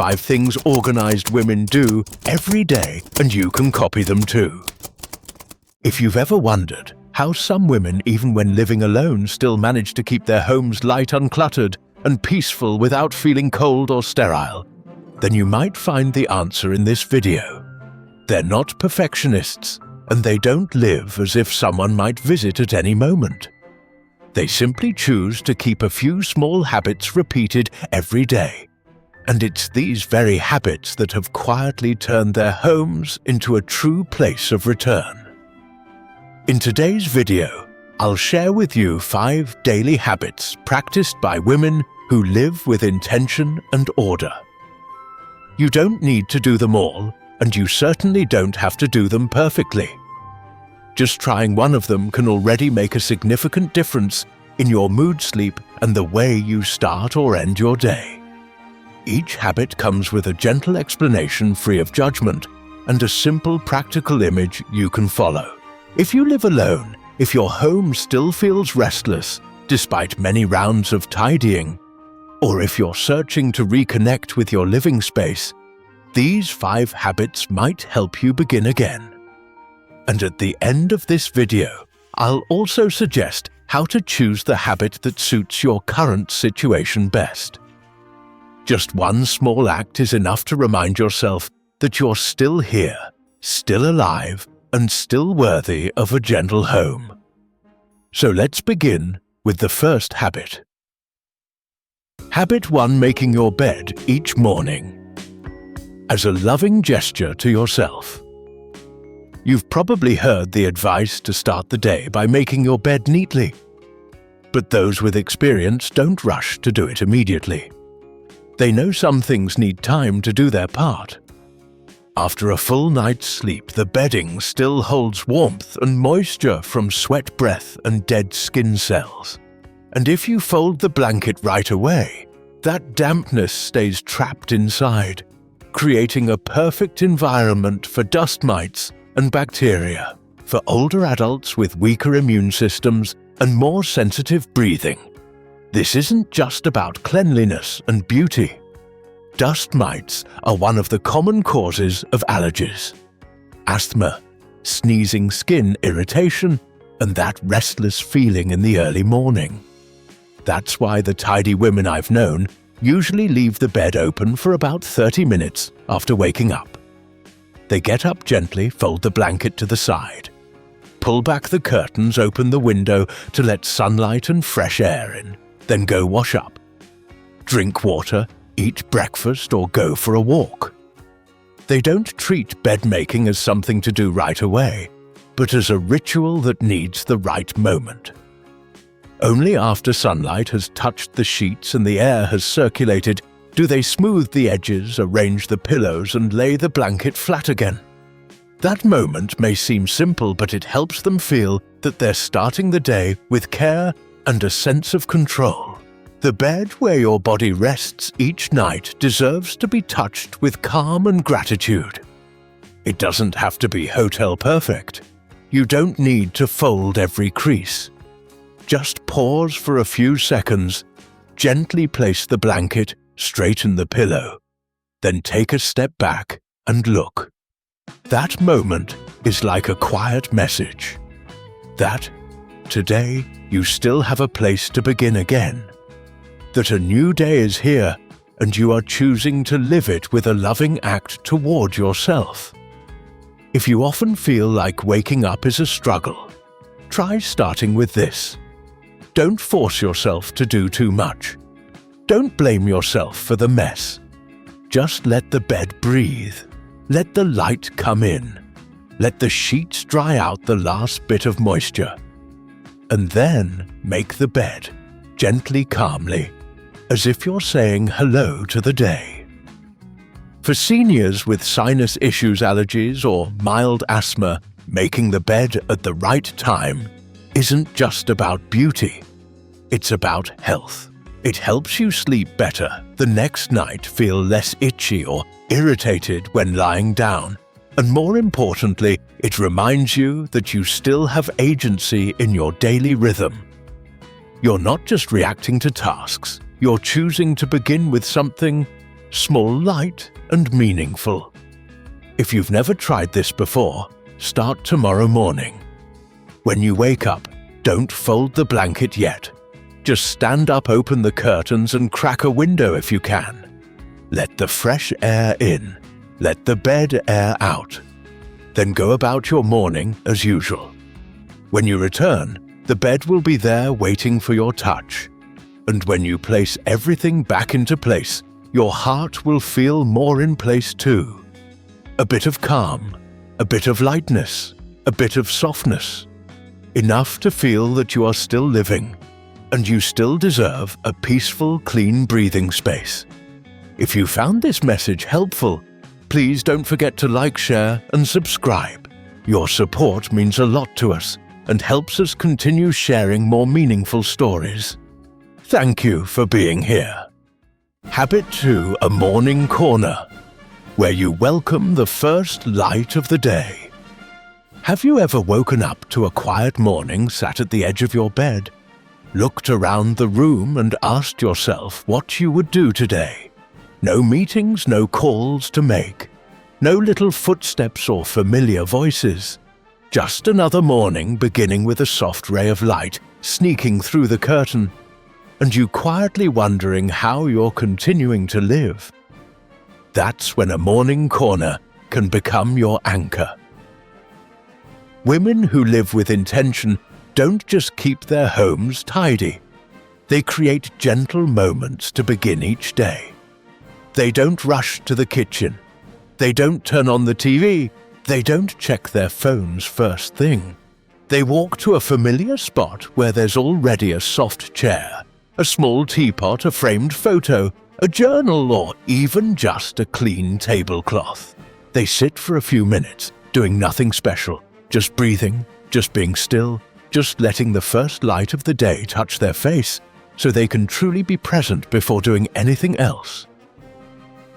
5 things organized women do every day, and you can copy them too. If you've ever wondered how some women, even when living alone, still manage to keep their homes light, uncluttered, and peaceful without feeling cold or sterile, then you might find the answer in this video. They're not perfectionists, and they don't live as if someone might visit at any moment. They simply choose to keep a few small habits repeated every day. And it's these very habits that have quietly turned their homes into a true place of return. In today's video, I'll share with you 5 daily habits practiced by women who live with intention and order. You don't need to do them all, and you certainly don't have to do them perfectly. Just trying one of them can already make a significant difference in your mood, sleep, and the way you start or end your day. Each habit comes with a gentle explanation free of judgment and a simple practical image you can follow. If you live alone, if your home still feels restless despite many rounds of tidying, or if you're searching to reconnect with your living space, these 5 habits might help you begin again. And at the end of this video, I'll also suggest how to choose the habit that suits your current situation best. Just one small act is enough to remind yourself that you're still here, still alive, and still worthy of a gentle home. So let's begin with the first habit. Habit 1: making your bed each morning. As a loving gesture to yourself. You've probably heard the advice to start the day by making your bed neatly. But those with experience don't rush to do it immediately. They know some things need time to do their part. After a full night's sleep, the bedding still holds warmth and moisture from sweat breath and dead skin cells. And if you fold the blanket right away, that dampness stays trapped inside, creating a perfect environment for dust mites and bacteria, for older adults with weaker immune systems and more sensitive breathing. This isn't just about cleanliness and beauty. Dust mites are one of the common causes of allergies, asthma, sneezing, skin irritation, and that restless feeling in the early morning. That's why the tidy women I've known usually leave the bed open for about 30 minutes after waking up. They get up gently, fold the blanket to the side, pull back the curtains, open the window to let sunlight and fresh air in, then go wash up, drink water, eat breakfast, or go for a walk. They don't treat bed making as something to do right away, but as a ritual that needs the right moment. Only after sunlight has touched the sheets and the air has circulated do they smooth the edges, arrange the pillows, and lay the blanket flat again. That moment may seem simple, but it helps them feel that they're starting the day with care and a sense of control. The bed where your body rests each night deserves to be touched with calm and gratitude. It doesn't have to be hotel perfect. You don't need to fold every crease. Just pause for a few seconds, gently place the blanket, straighten the pillow, then take a step back and look. That moment is like a quiet message that today you still have a place to begin again, that a new day is here and you are choosing to live it with a loving act toward yourself. If you often feel like waking up is a struggle, try starting with this. Don't force yourself to do too much. Don't blame yourself for the mess. Just let the bed breathe. Let the light come in. Let the sheets dry out the last bit of moisture. And then make the bed, gently, calmly, as if you're saying hello to the day. For seniors with sinus issues, allergies, or mild asthma, making the bed at the right time isn't just about beauty. It's about health. It helps you sleep better the next night, feel less itchy or irritated when lying down, and more importantly, it reminds you that you still have agency in your daily rhythm. You're not just reacting to tasks, you're choosing to begin with something small, light, and meaningful. If you've never tried this before, start tomorrow morning. When you wake up, don't fold the blanket yet. Just stand up, open the curtains, and crack a window if you can. Let the fresh air in. Let the bed air out. Then go about your morning as usual. When you return, the bed will be there waiting for your touch. And when you place everything back into place, your heart will feel more in place too. A bit of calm, a bit of lightness, a bit of softness. Enough to feel that you are still living, and you still deserve a peaceful, clean breathing space. If you found this message helpful, please don't forget to like, share, and subscribe. Your support means a lot to us and helps us continue sharing more meaningful stories. Thank you for being here. Habit 2: a morning corner, where you welcome the first light of the day. Have you ever woken up to a quiet morning, sat at the edge of your bed, looked around the room and asked yourself what you would do today? No meetings, no calls to make, no little footsteps or familiar voices. Just another morning beginning with a soft ray of light sneaking through the curtain, and you quietly wondering how you're continuing to live. That's when a morning corner can become your anchor. Women who live with intention don't just keep their homes tidy. They create gentle moments to begin each day. They don't rush to the kitchen. They don't turn on the TV. They don't check their phones first thing. They walk to a familiar spot where there's already a soft chair, a small teapot, a framed photo, a journal, or even just a clean tablecloth. They sit for a few minutes, doing nothing special, just breathing, just being still, just letting the first light of the day touch their face so they can truly be present before doing anything else.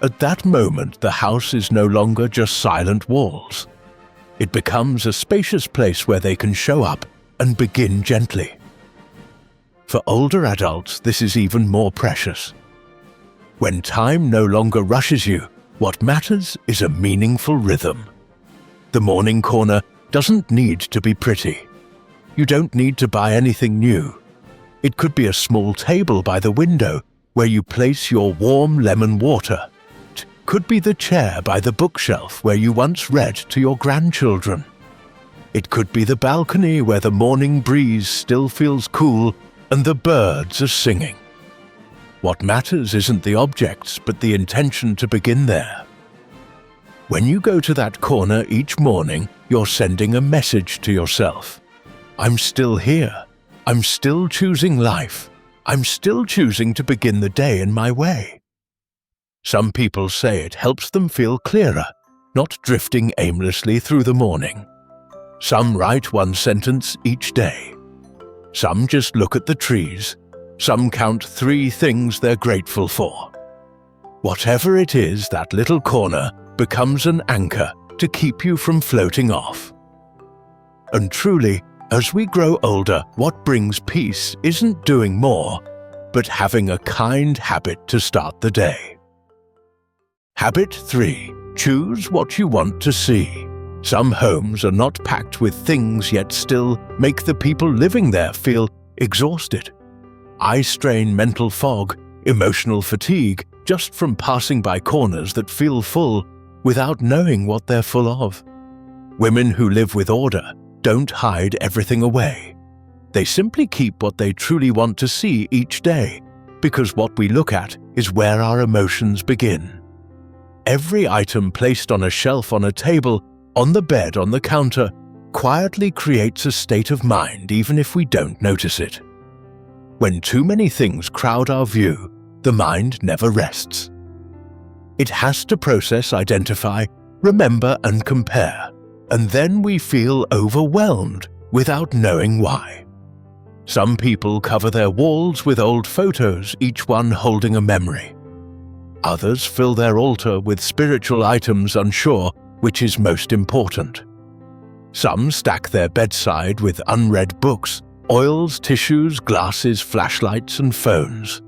At that moment, the house is no longer just silent walls. It becomes a spacious place where they can show up and begin gently. For older adults, this is even more precious. When time no longer rushes you, what matters is a meaningful rhythm. The morning corner doesn't need to be pretty. You don't need to buy anything new. It could be a small table by the window where you place your warm lemon water. It could be the chair by the bookshelf where you once read to your grandchildren. It could be the balcony where the morning breeze still feels cool and the birds are singing. What matters isn't the objects, but the intention to begin there. When you go to that corner each morning, you're sending a message to yourself. I'm still here. I'm still choosing life. I'm still choosing to begin the day in my way. Some people say it helps them feel clearer, not drifting aimlessly through the morning. Some write one sentence each day. Some just look at the trees. Some count 3 things they're grateful for. Whatever it is, that little corner becomes an anchor to keep you from floating off. And truly, as we grow older, what brings peace isn't doing more, but having a kind habit to start the day. Habit 3: choose what you want to see. Some homes are not packed with things, yet still make the people living there feel exhausted. Eye strain, mental fog, emotional fatigue, just from passing by corners that feel full without knowing what they're full of. Women who live with order don't hide everything away. They simply keep what they truly want to see each day, because what we look at is where our emotions begin. Every item placed on a shelf, on a table, on the bed, on the counter, quietly creates a state of mind even if we don't notice it. When too many things crowd our view, the mind never rests. It has to process, identify, remember, and compare, and then we feel overwhelmed without knowing why. Some people cover their walls with old photos, each one holding a memory. Others fill their altar with spiritual items, unsure which is most important. Some stack their bedside with unread books, oils, tissues, glasses, flashlights, and phones.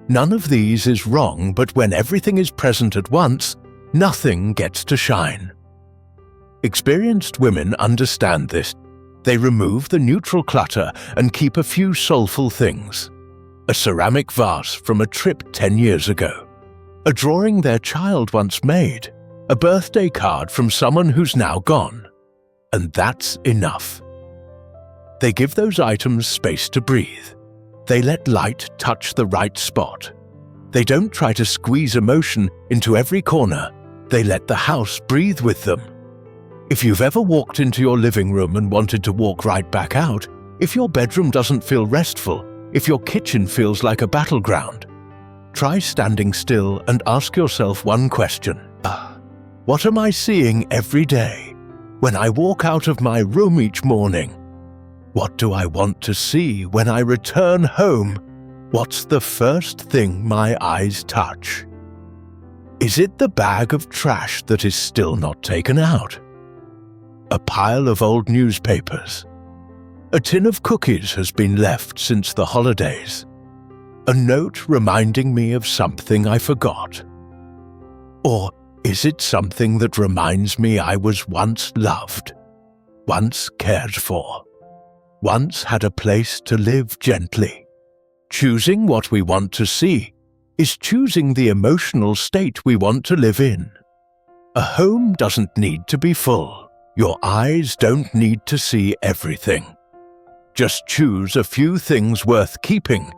None of these is wrong, but when everything is present at once, nothing gets to shine. Experienced women understand this. They remove the neutral clutter and keep a few soulful things. A ceramic vase from a trip 10 years ago. A drawing their child once made. A birthday card from someone who's now gone. And that's enough. They give those items space to breathe. They let light touch the right spot. They don't try to squeeze emotion into every corner. They let the house breathe with them. If you've ever walked into your living room and wanted to walk right back out, if your bedroom doesn't feel restful, if your kitchen feels like a battleground, try standing still and ask yourself one question. What am I seeing every day? When I walk out of my room each morning, what do I want to see when I return home? What's the first thing my eyes touch? Is it the bag of trash that is still not taken out? A pile of old newspapers? A tin of cookies has been left since the holidays. A note reminding me of something I forgot? Or is it something that reminds me I was once loved, once cared for, once had a place to live gently? Choosing what we want to see is choosing the emotional state we want to live in. A home doesn't need to be full. Your eyes don't need to see everything. Just choose a few things worth keeping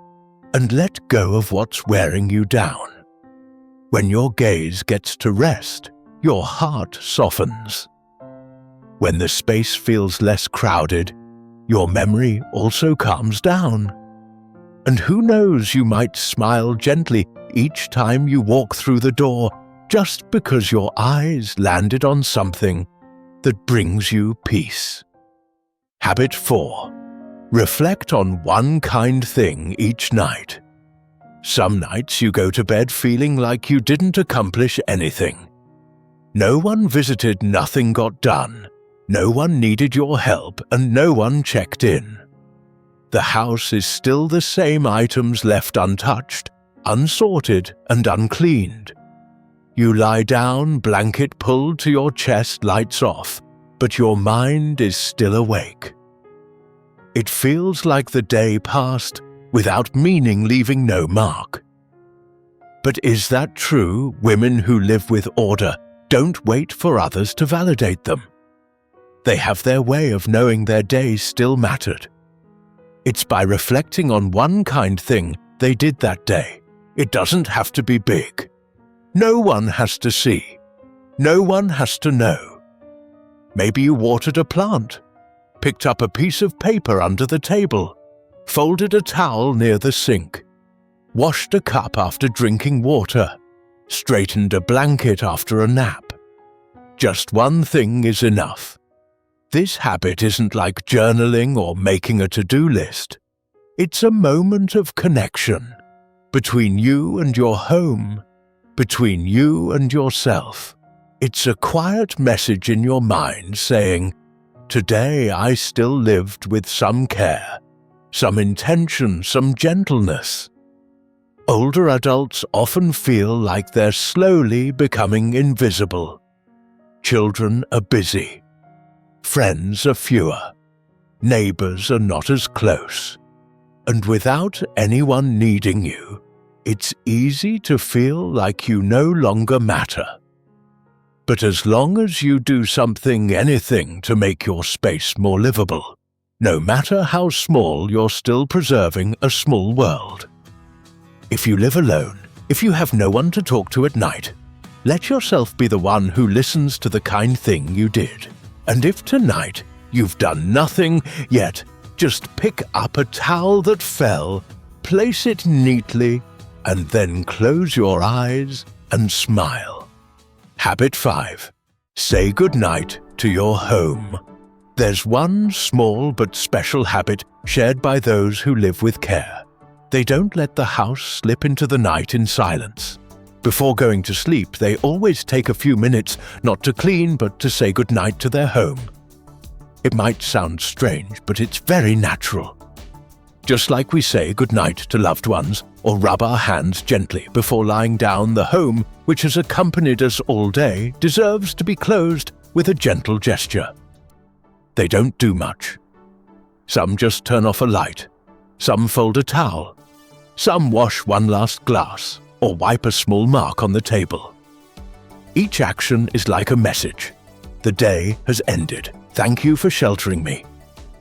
and let go of what's wearing you down. When your gaze gets to rest, your heart softens. When the space feels less crowded, your memory also calms down. And who knows, you might smile gently each time you walk through the door just because your eyes landed on something that brings you peace. Habit 4. Reflect on one kind thing each night. Some nights you go to bed feeling like you didn't accomplish anything. No one visited, nothing got done. No one needed your help, and no one checked in. The house is still the same items left untouched, unsorted and uncleaned. You lie down, blanket pulled to your chest, lights off, but your mind is still awake. It feels like the day passed without meaning, leaving no mark. But is that true? Women who live with order don't wait for others to validate them. They have their way of knowing their days still mattered. It's by reflecting on one kind thing they did that day. It doesn't have to be big. No one has to see. No one has to know. Maybe you watered a plant, picked up a piece of paper under the table, folded a towel near the sink, washed a cup after drinking water, straightened a blanket after a nap. Just one thing is enough. This habit isn't like journaling or making a to-do list. It's a moment of connection between you and your home, between you and yourself. It's a quiet message in your mind saying, "Today I still lived with some care, some intention, some gentleness." Older adults often feel like they're slowly becoming invisible. Children are busy. Friends are fewer. Neighbors are not as close. And without anyone needing you, it's easy to feel like you no longer matter. But as long as you do something, anything to make your space more livable, no matter how small, you're still preserving a small world. If you live alone, if you have no one to talk to at night, let yourself be the one who listens to the kind thing you did. And if tonight you've done nothing yet, just pick up a towel that fell, place it neatly, and then close your eyes and smile. Habit 5. Say goodnight to your home. There's one small but special habit shared by those who live with care. They don't let the house slip into the night in silence. Before going to sleep, they always take a few minutes not to clean but to say goodnight to their home. It might sound strange, but it's very natural. Just like we say goodnight to loved ones or rub our hands gently before lying down, the home, which has accompanied us all day, deserves to be closed with a gentle gesture. They don't do much. Some just turn off a light, some fold a towel, some wash one last glass or wipe a small mark on the table. Each action is like a message. The day has ended. Thank you for sheltering me.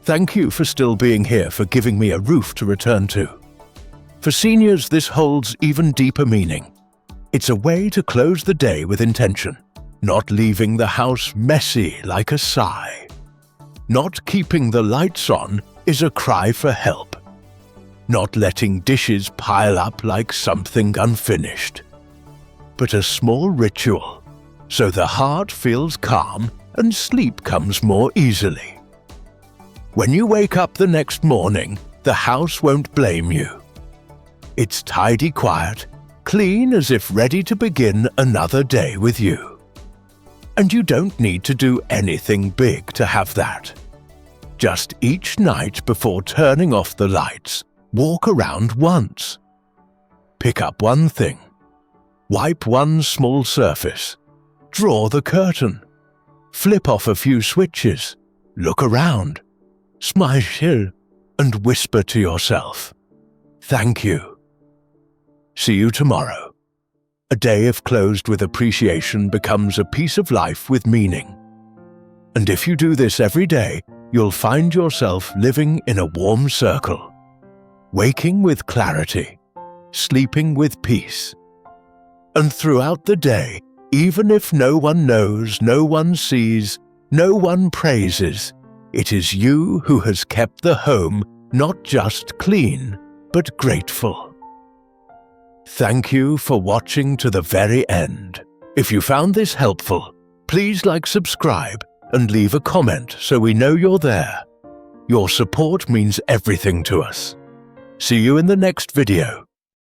Thank you for still being here, for giving me a roof to return to. For seniors, this holds even deeper meaning. It's a way to close the day with intention, not leaving the house messy like a sigh. Not keeping the lights on is a cry for help. Not letting dishes pile up like something unfinished. But a small ritual, so the heart feels calm and sleep comes more easily. When you wake up the next morning, the house won't blame you. It's tidy, quiet, clean, as if ready to begin another day with you. And you don't need to do anything big to have that. Just each night before turning off the lights, walk around once. Pick up one thing. Wipe one small surface. Draw the curtain. Flip off a few switches. Look around. Smile and whisper to yourself, "Thank you." See you tomorrow. A day if closed with appreciation becomes a piece of life with meaning. And if you do this every day, you'll find yourself living in a warm circle, waking with clarity, sleeping with peace. And throughout the day, even if no one knows, no one sees, no one praises, it is you who has kept the home not just clean, but grateful. Thank you for watching to the very end. If you found this helpful, please like, subscribe, and leave a comment so we know you're there. Your support means everything to us. See you in the next video.